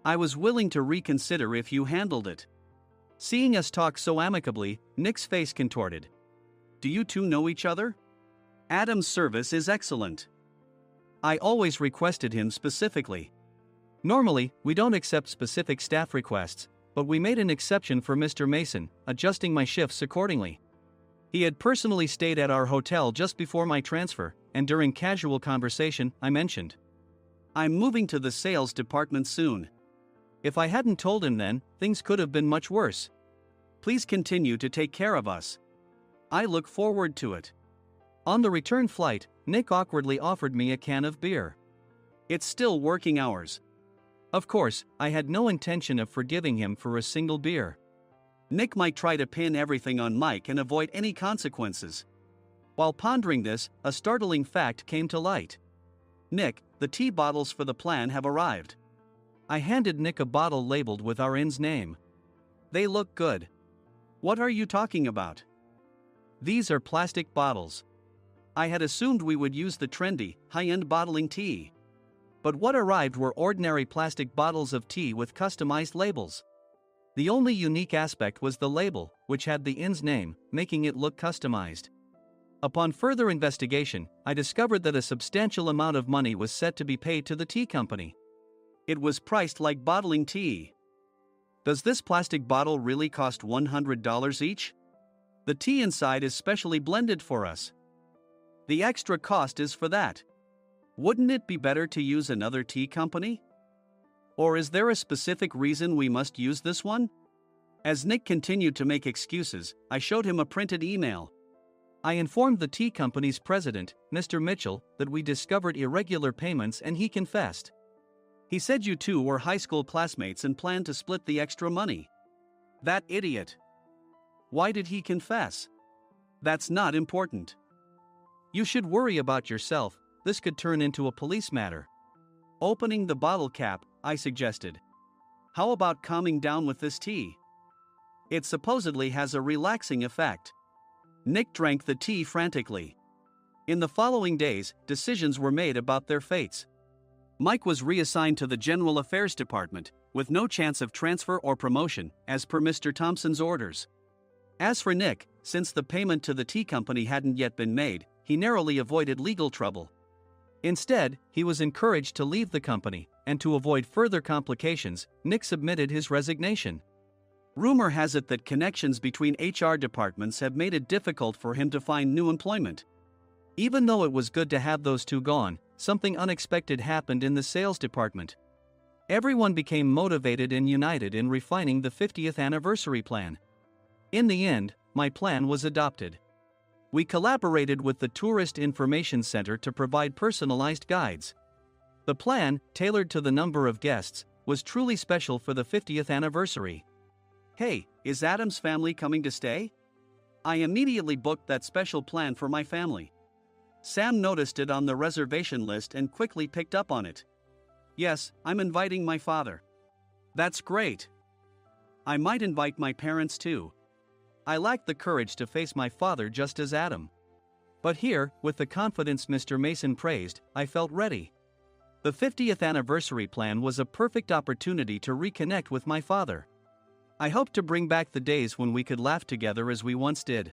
I was willing to reconsider if you handled it. Seeing us talk so amicably, Nick's face contorted. Do you two know each other? Adam's service is excellent. I always requested him specifically. Normally, we don't accept specific staff requests, but we made an exception for Mr. Mason, adjusting my shifts accordingly. He had personally stayed at our hotel just before my transfer, and during casual conversation, I mentioned, I'm moving to the sales department soon. If I hadn't told him then, things could have been much worse. Please continue to take care of us. I look forward to it. On the return flight, Nick awkwardly offered me a can of beer. It's still working hours. Of course, I had no intention of forgiving him for a single beer. Nick might try to pin everything on Mike and avoid any consequences. While pondering this, a startling fact came to light. Nick, the tea bottles for the plan have arrived. I handed Nick a bottle labeled with our inn's name. They look good. What are you talking about? These are plastic bottles. I had assumed we would use the trendy, high-end bottling tea. But what arrived were ordinary plastic bottles of tea with customized labels. The only unique aspect was the label, which had the inn's name, making it look customized. Upon further investigation, I discovered that a substantial amount of money was set to be paid to the tea company. It was priced like bottling tea. Does this plastic bottle really cost $100 each? The tea inside is specially blended for us. The extra cost is for that. Wouldn't it be better to use another tea company? Or is there a specific reason we must use this one? As Nick continued to make excuses, I showed him a printed email. I informed the tea company's president, Mr. Mitchell, that we discovered irregular payments and he confessed. He said you two were high school classmates and planned to split the extra money. That idiot. Why did he confess? That's not important. You should worry about yourself, this could turn into a police matter. Opening the bottle cap, I suggested. How about calming down with this tea? It supposedly has a relaxing effect. Nick drank the tea frantically. In the following days, decisions were made about their fates. Mike was reassigned to the General Affairs Department, with no chance of transfer or promotion, as per Mr. Thompson's orders. As for Nick, since the payment to the tea company hadn't yet been made, he narrowly avoided legal trouble. Instead, he was encouraged to leave the company, and to avoid further complications, Nick submitted his resignation. Rumor has it that connections between HR departments have made it difficult for him to find new employment. Even though it was good to have those two gone, something unexpected happened in the sales department. Everyone became motivated and united in refining the 50th anniversary plan. In the end, my plan was adopted. We collaborated with the Tourist Information Center to provide personalized guides. The plan, tailored to the number of guests, was truly special for the 50th anniversary. Hey, is Adam's family coming to stay? I immediately booked that special plan for my family. Sam noticed it on the reservation list and quickly picked up on it. Yes, I'm inviting my father. That's great. I might invite my parents too. I lacked the courage to face my father just as Adam. But here, with the confidence Mr. Mason praised, I felt ready. The 50th anniversary plan was a perfect opportunity to reconnect with my father. I hope to bring back the days when we could laugh together as we once did.